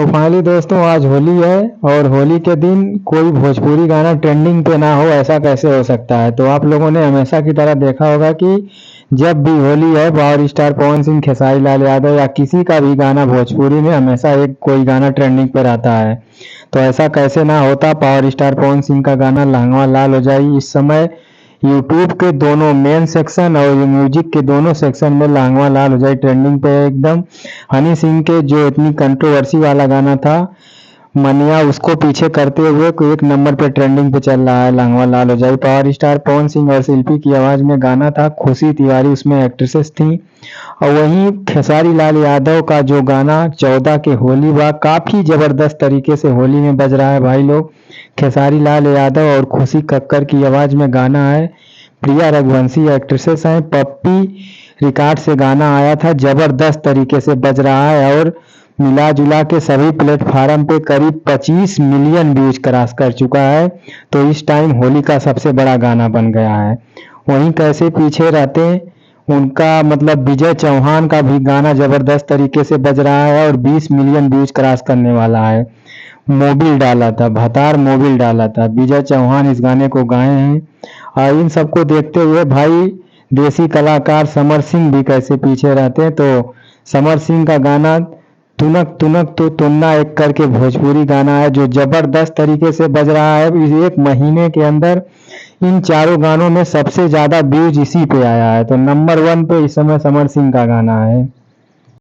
तो फाइनली दोस्तों आज होली है और होली के दिन कोई भोजपुरी गाना ट्रेंडिंग पे ना हो ऐसा कैसे हो सकता है। तो आप लोगों ने हमेशा की तरह देखा होगा कि जब भी होली है पावर स्टार पवन सिंह, खेसारी लाल यादव या किसी का भी गाना भोजपुरी में हमेशा एक कोई गाना ट्रेंडिंग पे रहता है। तो ऐसा कैसे ना होता, पावर स्टार पवन सिंह का गाना लहंगवा लाल हो जाई इस समय यूट्यूब के दोनों मेन सेक्शन और म्यूजिक के दोनों सेक्शन में लहंगवा लाल हो जाए ट्रेंडिंग पे एकदम। हनी सिंह के जो इतनी कंट्रोवर्सी वाला गाना था मनिया, उसको पीछे करते हुए कोई एक नंबर पे ट्रेंडिंग पे चल रहा है लहंगवा लाल हो जाए। पावर स्टार पवन सिंह और शिल्पी की आवाज में गाना था, खुशी तिवारी उसमें एक्ट्रेसेस थी। और वहीं खेसारी लाल यादव का जो गाना 14 के होली बा काफी जबरदस्त तरीके से होली में बज रहा है भाई लोग। खेसारी लाल यादव और खुशी कक्कर की आवाज में गाना है, प्रिया रघुवंशी एक्ट्रेसेस हैं, पप्पी रिकॉर्ड से गाना आया था, जबरदस्त तरीके से बज रहा है और मिला जुला के सभी प्लेटफार्म पे करीब 25 मिलियन व्यूज क्रॉस कर चुका है। तो इस टाइम होली का सबसे बड़ा गाना बन गया है। वहीं कैसे पीछे रहते उनका मतलब विजय चौहान का भी गाना जबरदस्त तरीके से बज रहा है और 20 मिलियन व्यूज क्रॉस करने वाला है। मोबिल डाला था, भतार मोबिल डाला था, विजय चौहान इस गाने को गाए हैं। और इन सबको देखते हुए भाई देसी कलाकार समर सिंह भी कैसे पीछे रहते हैं। तो समर सिंह का गाना तुनक तुनक तो तुन्ना एक करके भोजपुरी गाना है जो जबरदस्त तरीके से बज रहा है। इस एक महीने के अंदर इन चारों गानों में सबसे ज्यादा व्यूज इसी पे आया है। तो नंबर 1 पे इस समय समर सिंह का गाना है।